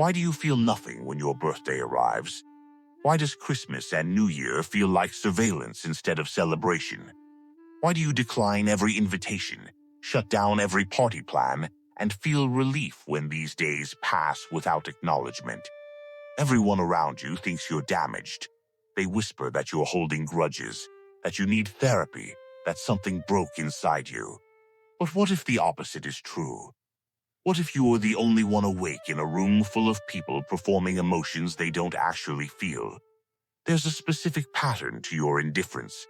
Why do you feel nothing when your birthday arrives? Why does Christmas and New Year feel like surveillance instead of celebration? Why do you decline every invitation, shut down every party plan, and feel relief when these days pass without acknowledgement? Everyone around you thinks you're damaged. They whisper that you're holding grudges, that you need therapy, that something broke inside you. But what if the opposite is true? What if you're the only one awake in a room full of people performing emotions they don't actually feel? There's a specific pattern to your indifference.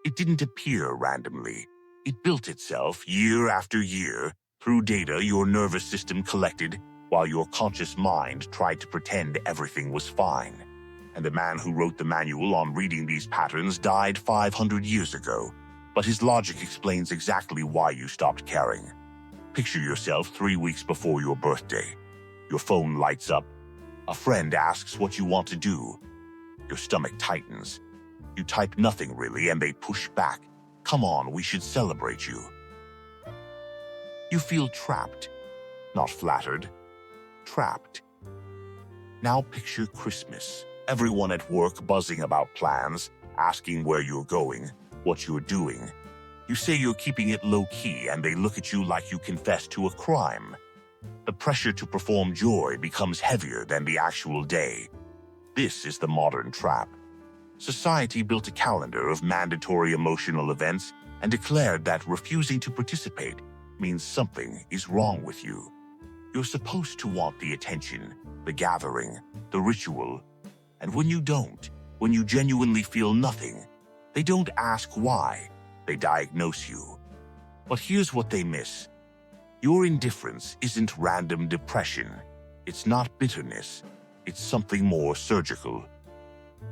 It didn't appear randomly. It built itself year after year through data your nervous system collected while your conscious mind tried to pretend everything was fine. And the man who wrote the manual on reading these patterns died 500 years ago, but his logic explains exactly why you stopped caring. Picture yourself 3 weeks before your birthday. Your phone lights up. A friend asks what you want to do. Your stomach tightens. You type nothing really, and they push back. Come on, we should celebrate you. You feel trapped, not flattered. Trapped. Now picture Christmas. Everyone at work buzzing about plans, asking where you're going, what you're doing. You say you're keeping it low-key, and they look at you like you confessed to a crime. The pressure to perform joy becomes heavier than the actual day. This is the modern trap. Society built a calendar of mandatory emotional events and declared that refusing to participate means something is wrong with you. You're supposed to want the attention, the gathering, the ritual. And when you don't, when you genuinely feel nothing, they don't ask why. They diagnose you. But here's what they miss. Your indifference isn't random depression. It's not bitterness. It's something more surgical.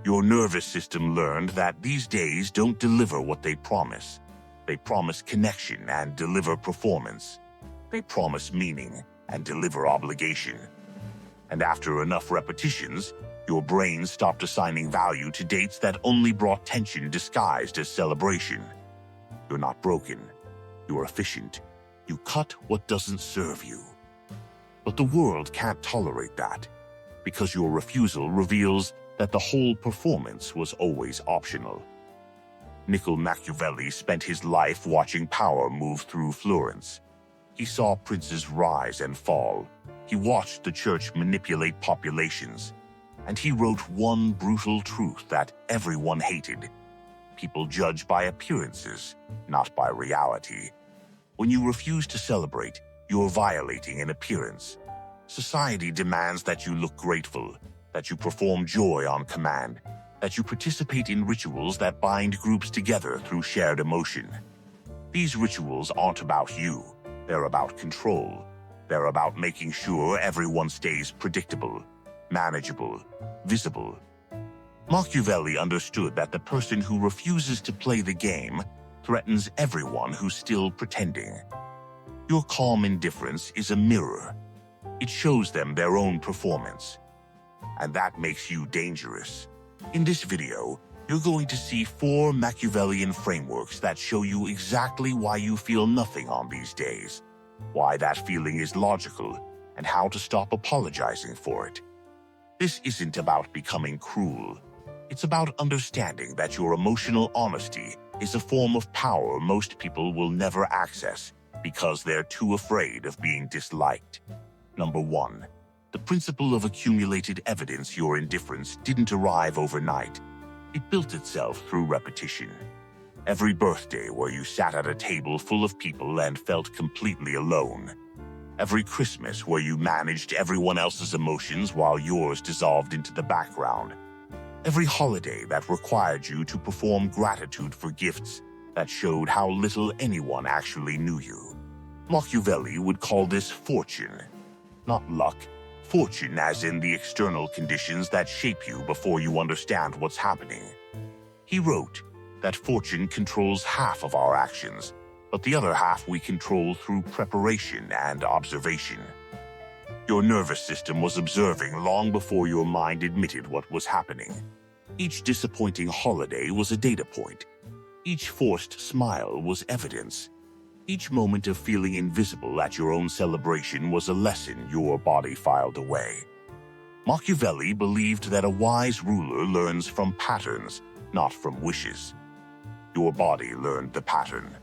Your nervous system learned that these days don't deliver what they promise. They promise connection and deliver performance. They promise meaning and deliver obligation. And after enough repetitions, your brain stopped assigning value to dates that only brought tension disguised as celebration. You're not broken. You're efficient. You cut what doesn't serve you. But the world can't tolerate that, because your refusal reveals that the whole performance was always optional. Machiavelli spent his life watching power move through Florence. He saw princes rise and fall. He watched the church manipulate populations. And he wrote one brutal truth that everyone hated. People judge by appearances, not by reality. When you refuse to celebrate, you're violating an appearance. Society demands that you look grateful, that you perform joy on command, that you participate in rituals that bind groups together through shared emotion. These rituals aren't about you. They're about control. They're about making sure everyone stays predictable, manageable, visible. Machiavelli understood that the person who refuses to play the game threatens everyone who's still pretending. Your calm indifference is a mirror. It shows them their own performance. And that makes you dangerous. In this video, you're going to see 4 Machiavellian frameworks that show you exactly why you feel nothing on these days, why that feeling is logical, and how to stop apologizing for it. This isn't about becoming cruel. It's about understanding that your emotional honesty is a form of power most people will never access because they're too afraid of being disliked. Number 1. The principle of accumulated evidence. Your indifference didn't arrive overnight. It built itself through repetition. Every birthday where you sat at a table full of people and felt completely alone. Every Christmas where you managed everyone else's emotions while yours dissolved into the background. Every holiday that required you to perform gratitude for gifts that showed how little anyone actually knew you. Machiavelli would call this fortune, not luck. Fortune as in the external conditions that shape you before you understand what's happening. He wrote that fortune controls half of our actions, but the other half we control through preparation and observation. Your nervous system was observing long before your mind admitted what was happening. Each disappointing holiday was a data point. Each forced smile was evidence. Each moment of feeling invisible at your own celebration was a lesson your body filed away. Machiavelli believed that a wise ruler learns from patterns, not from wishes. Your body learned the pattern.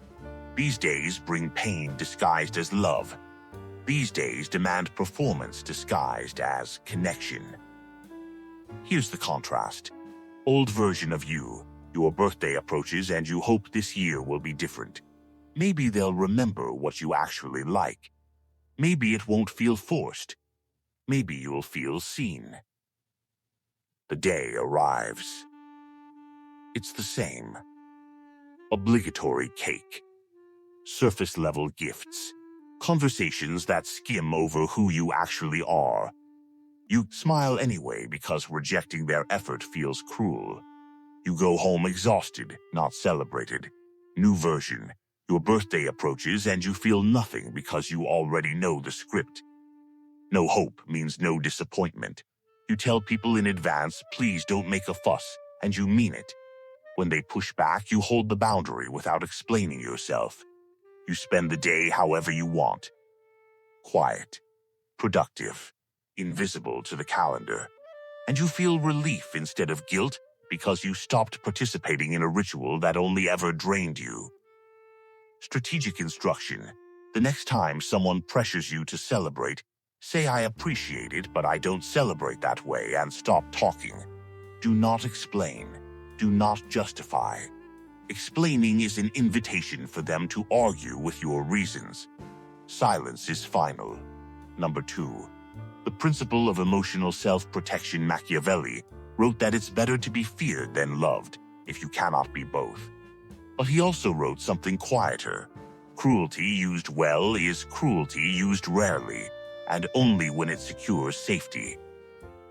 These days bring pain disguised as love. These days demand performance disguised as connection. Here's the contrast. Old version of you. Your birthday approaches and you hope this year will be different. Maybe they'll remember what you actually like. Maybe it won't feel forced. Maybe you'll feel seen. The day arrives. It's the same. Obligatory cake. Surface-level gifts. Conversations that skim over who you actually are. You smile anyway because rejecting their effort feels cruel. You go home exhausted, not celebrated. New version. Your birthday approaches and you feel nothing because you already know the script. No hope means no disappointment. You tell people in advance, please don't make a fuss, and you mean it. When they push back, you hold the boundary without explaining yourself. You spend the day however you want. Quiet, productive, invisible to the calendar. And you feel relief instead of guilt because you stopped participating in a ritual that only ever drained you. Strategic instruction. The next time someone pressures you to celebrate, say I appreciate it, but I don't celebrate that way, and stop talking. Do not explain. Do not justify. Explaining is an invitation for them to argue with your reasons. Silence is final. Number 2. The principle of emotional self-protection. Machiavelli wrote that it's better to be feared than loved if you cannot be both. But he also wrote something quieter. Cruelty used well is cruelty used rarely, and only when it secures safety.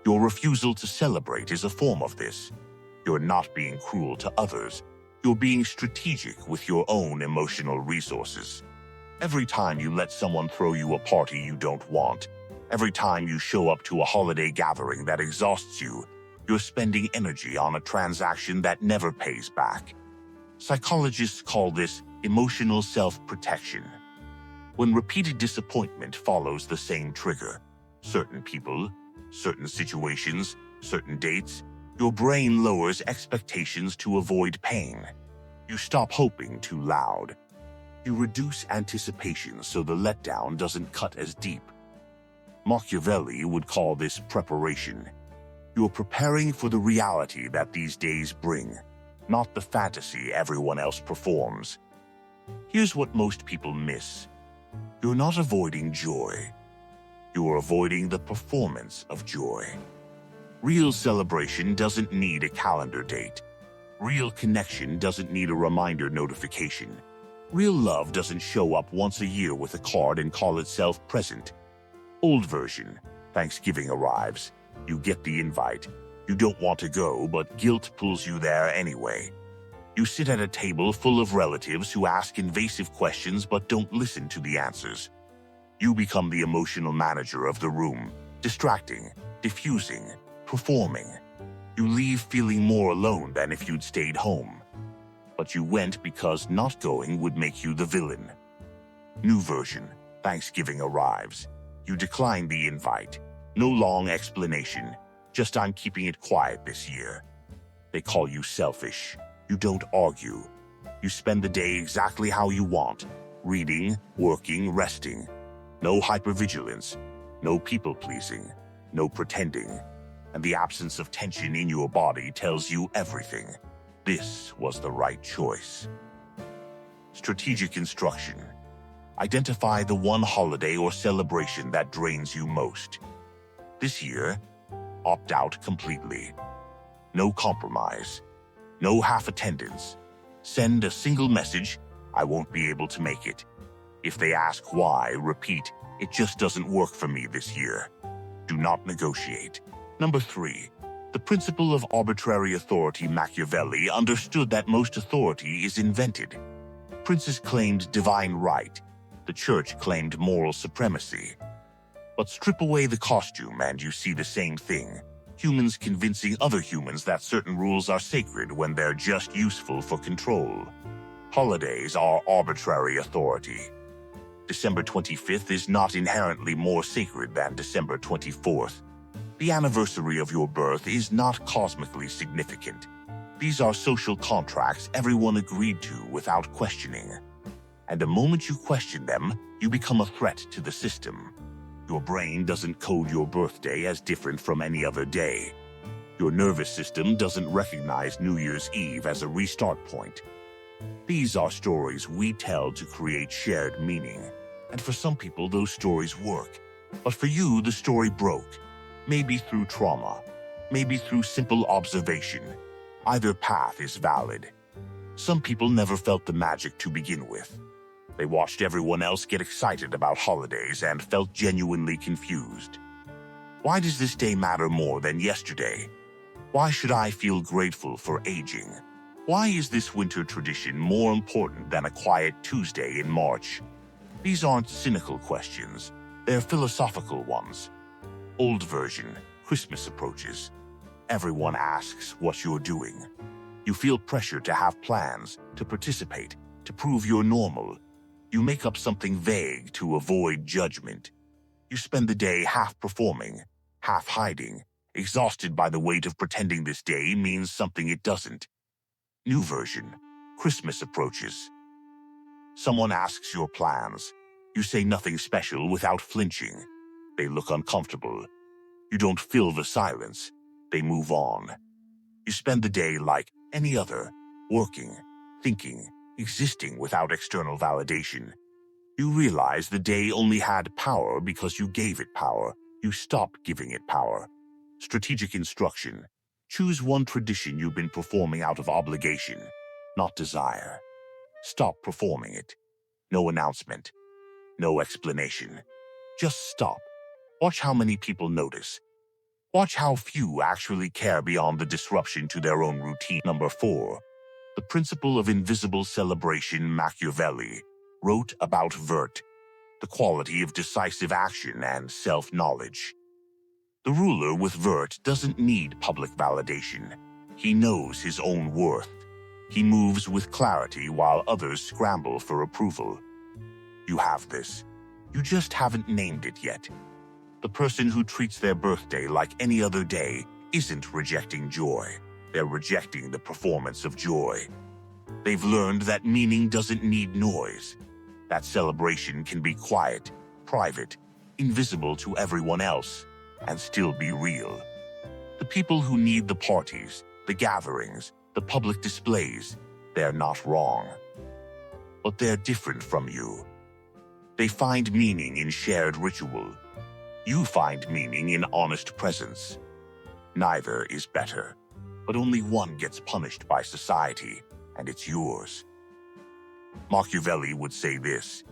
Your refusal to celebrate is a form of this. You're not being cruel to others. You're being strategic with your own emotional resources. Every time you let someone throw you a party you don't want, every time you show up to a holiday gathering that exhausts you, you're spending energy on a transaction that never pays back. Psychologists call this emotional self-protection. When repeated disappointment follows the same trigger, certain people, certain situations, certain dates, your brain lowers expectations to avoid pain. You stop hoping too loud. You reduce anticipation so the letdown doesn't cut as deep. Machiavelli would call this preparation. You're preparing for the reality that these days bring, not the fantasy everyone else performs. Here's what most people miss. You're not avoiding joy. You're avoiding the performance of joy. Real celebration doesn't need a calendar date. Real connection doesn't need a reminder notification. Real love doesn't show up once a year with a card and call itself present. Old version. Thanksgiving arrives. You get the invite. You don't want to go, but guilt pulls you there anyway. You sit at a table full of relatives who ask invasive questions but don't listen to the answers. You become the emotional manager of the room, distracting, diffusing, performing. You leave feeling more alone than if you'd stayed home. But you went because not going would make you the villain. New version. Thanksgiving arrives. You decline the invite. No long explanation. Just I'm keeping it quiet this year. They call you selfish. You don't argue. You spend the day exactly how you want. Reading, working, resting. No hypervigilance. No people-pleasing. No pretending. And the absence of tension in your body tells you everything. This was the right choice. Strategic instruction. Identify the one holiday or celebration that drains you most. This year, opt out completely. No compromise. No half attendance. Send a single message, I won't be able to make it. If they ask why, repeat, it just doesn't work for me this year. Do not negotiate. Number 3. The principle of arbitrary authority. Machiavelli understood that most authority is invented. Princes claimed divine right. The church claimed moral supremacy. But strip away the costume and you see the same thing. Humans convincing other humans that certain rules are sacred when they're just useful for control. Holidays are arbitrary authority. December 25th is not inherently more sacred than December 24th. The anniversary of your birth is not cosmically significant. These are social contracts everyone agreed to without questioning. And the moment you question them, you become a threat to the system. Your brain doesn't code your birthday as different from any other day. Your nervous system doesn't recognize New Year's Eve as a restart point. These are stories we tell to create shared meaning. And for some people, those stories work. But for you, the story broke. Maybe through trauma, maybe through simple observation. Either path is valid. Some people never felt the magic to begin with. They watched everyone else get excited about holidays and felt genuinely confused. Why does this day matter more than yesterday? Why should I feel grateful for aging? Why is this winter tradition more important than a quiet Tuesday in March? These aren't cynical questions. They're philosophical ones. Old version, Christmas approaches. Everyone asks what you're doing. You feel pressure to have plans, to participate, to prove you're normal. You make up something vague to avoid judgment. You spend the day half performing, half hiding, exhausted by the weight of pretending this day means something it doesn't. New version, Christmas approaches. Someone asks your plans. You say nothing special without flinching. They look uncomfortable. You don't fill the silence. They move on. You spend the day like any other, working, thinking, existing without external validation. You realize the day only had power because you gave it power. You stop giving it power. Strategic instruction. Choose one tradition you've been performing out of obligation, not desire. Stop performing it. No announcement. No explanation. Just stop. Watch how many people notice. Watch how few actually care beyond the disruption to their own routine. Number 4. The principle of invisible celebration. Machiavelli wrote about vert, the quality of decisive action and self-knowledge. The ruler with vert doesn't need public validation. He knows his own worth. He moves with clarity while others scramble for approval. You have this. You just haven't named it yet. The person who treats their birthday like any other day isn't rejecting joy. They're rejecting the performance of joy. They've learned that meaning doesn't need noise. That celebration can be quiet, private, invisible to everyone else, and still be real. The people who need the parties, the gatherings, the public displays, they're not wrong. But they're different from you. They find meaning in shared ritual. You find meaning in honest presence. Neither is better, but only one gets punished by society, and it's yours. Machiavelli would say this: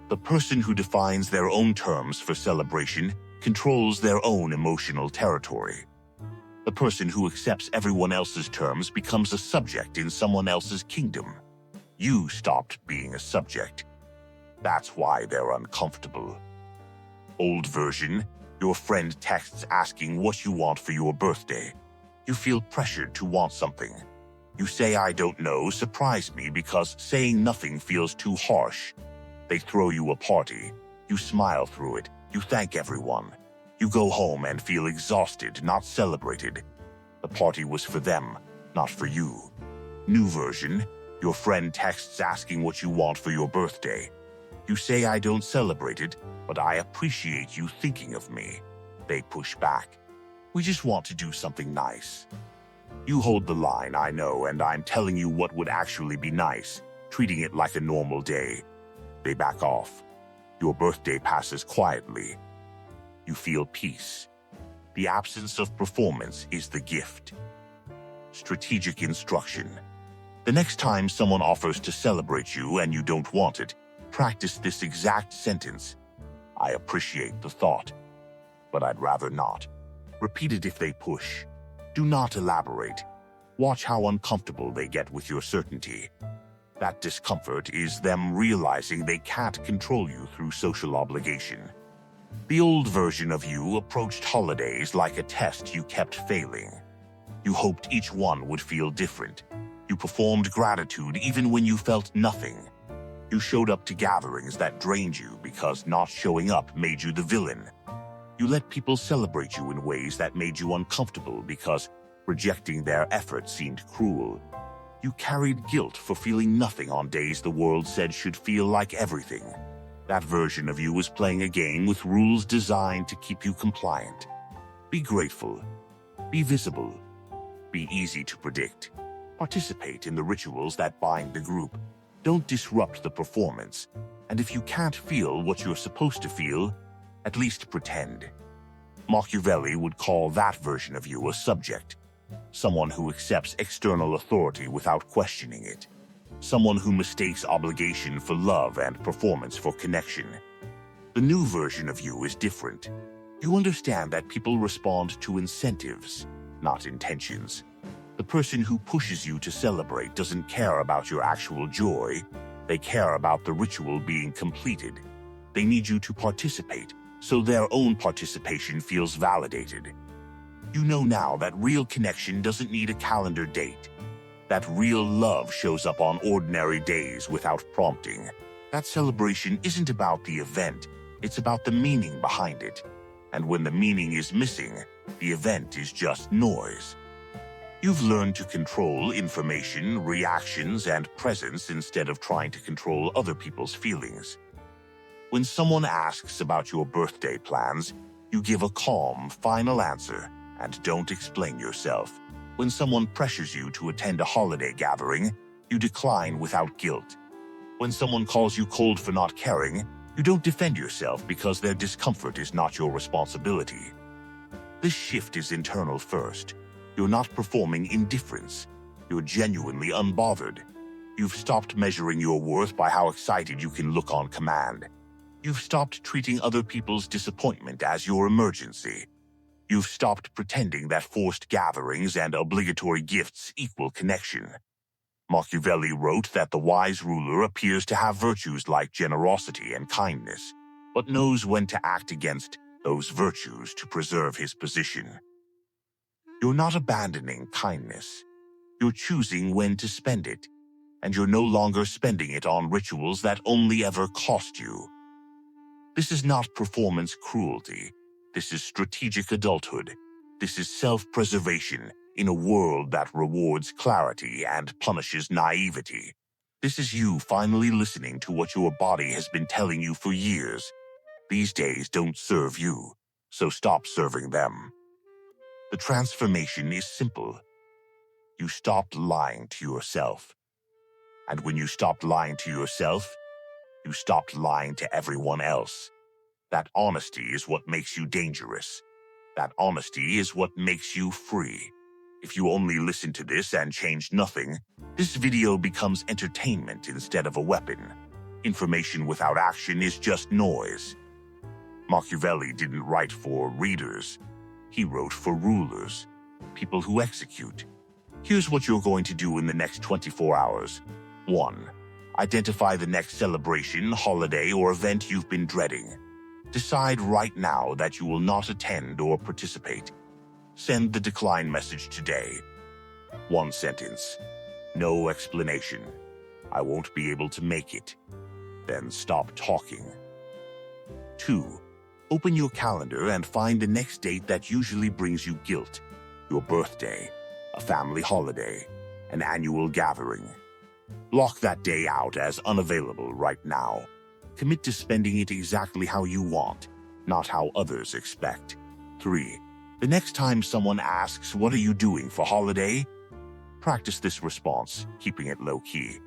the person who defines their own terms for celebration controls their own emotional territory. The person who accepts everyone else's terms becomes a subject in someone else's kingdom. You stopped being a subject. That's why they're uncomfortable. Old version, your friend texts asking what you want for your birthday. You feel pressured to want something. You say, "I don't know, surprise me," because saying nothing feels too harsh. They throw you a party. You smile through it. You thank everyone. You go home and feel exhausted, not celebrated. The party was for them, not for you. New version, your friend texts asking what you want for your birthday. You say, "I don't celebrate it, but I appreciate you thinking of me." They push back. "We just want to do something nice." You hold the line, "I know, and I'm telling you what would actually be nice," treating it like a normal day. They back off. Your birthday passes quietly. You feel peace. The absence of performance is the gift. Strategic instruction. The next time someone offers to celebrate you and you don't want it, practice this exact sentence: "I appreciate the thought, but I'd rather not." Repeat it if they push. Do not elaborate. Watch how uncomfortable they get with your certainty. That discomfort is them realizing they can't control you through social obligation. The old version of you approached holidays like a test you kept failing. You hoped each one would feel different. You performed gratitude even when you felt nothing. You showed up to gatherings that drained you because not showing up made you the villain. You let people celebrate you in ways that made you uncomfortable because rejecting their effort seemed cruel. You carried guilt for feeling nothing on days the world said should feel like everything. That version of you was playing a game with rules designed to keep you compliant. Be grateful. Be visible. Be easy to predict. Participate in the rituals that bind the group. Don't disrupt the performance. And if you can't feel what you're supposed to feel, at least pretend. Machiavelli would call that version of you a subject. Someone who accepts external authority without questioning it. Someone who mistakes obligation for love and performance for connection. The new version of you is different. You understand that people respond to incentives, not intentions. The person who pushes you to celebrate doesn't care about your actual joy. They care about the ritual being completed. They need you to participate, so their own participation feels validated. You know now that real connection doesn't need a calendar date. That real love shows up on ordinary days without prompting. That celebration isn't about the event, it's about the meaning behind it. And when the meaning is missing, the event is just noise. You've learned to control information, reactions, and presence instead of trying to control other people's feelings. When someone asks about your birthday plans, you give a calm, final answer and don't explain yourself. When someone pressures you to attend a holiday gathering, you decline without guilt. When someone calls you cold for not caring, you don't defend yourself because their discomfort is not your responsibility. This shift is internal first. You're not performing indifference. You're genuinely unbothered. You've stopped measuring your worth by how excited you can look on command. You've stopped treating other people's disappointment as your emergency. You've stopped pretending that forced gatherings and obligatory gifts equal connection. Machiavelli wrote that the wise ruler appears to have virtues like generosity and kindness, but knows when to act against those virtues to preserve his position. You're not abandoning kindness. You're choosing when to spend it, and you're no longer spending it on rituals that only ever cost you. This is not performance cruelty. This is strategic adulthood. This is self-preservation in a world that rewards clarity and punishes naivety. This is you finally listening to what your body has been telling you for years. These days don't serve you, so stop serving them. The transformation is simple. You stopped lying to yourself. And when you stopped lying to yourself, you stopped lying to everyone else. That honesty is what makes you dangerous. That honesty is what makes you free. If you only listen to this and change nothing, this video becomes entertainment instead of a weapon. Information without action is just noise. Machiavelli didn't write for readers. He wrote for rulers, people who execute. Here's what you're going to do in the next 24 hours. 1. Identify the next celebration, holiday, or event you've been dreading. Decide right now that you will not attend or participate. Send the decline message today. 1 sentence. No explanation. I won't be able to make it. Then stop talking. 2. Open your calendar and find the next date that usually brings you guilt. Your birthday, a family holiday, an annual gathering. Block that day out as unavailable right now. Commit to spending it exactly how you want, not how others expect. 3. The next time someone asks, "What are you doing for holiday?" Practice this response, keeping it low-key.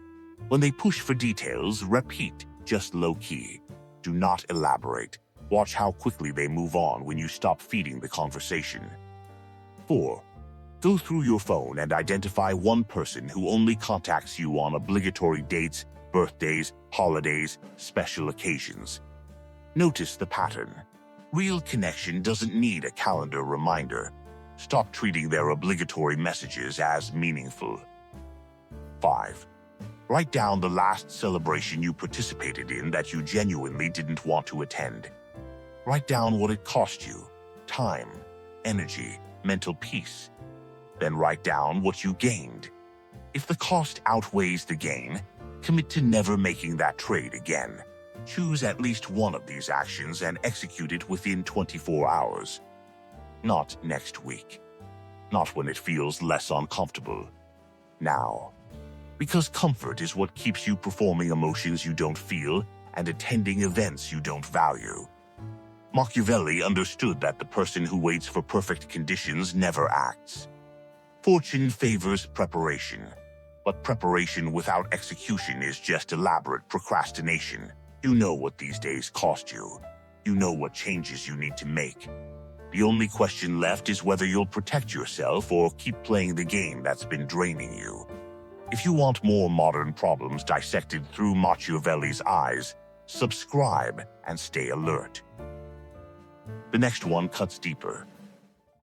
When they push for details, repeat, just low-key. Do not elaborate. Watch how quickly they move on when you stop feeding the conversation. 4. Go through your phone and identify one person who only contacts you on obligatory dates, birthdays, holidays, special occasions. Notice the pattern. Real connection doesn't need a calendar reminder. Stop treating their obligatory messages as meaningful. 5. Write down the last celebration you participated in that you genuinely didn't want to attend. Write down what it cost you: time, energy, mental peace. Then write down what you gained. If the cost outweighs the gain, commit to never making that trade again. Choose at least one of these actions and execute it within 24 hours. Not next week. Not when it feels less uncomfortable. Now. Because comfort is what keeps you performing emotions you don't feel and attending events you don't value. Machiavelli understood that the person who waits for perfect conditions never acts. Fortune favors preparation, but preparation without execution is just elaborate procrastination. You know what these days cost you. You know what changes you need to make. The only question left is whether you'll protect yourself or keep playing the game that's been draining you. If you want more modern problems dissected through Machiavelli's eyes, subscribe and stay alert. The next one cuts deeper.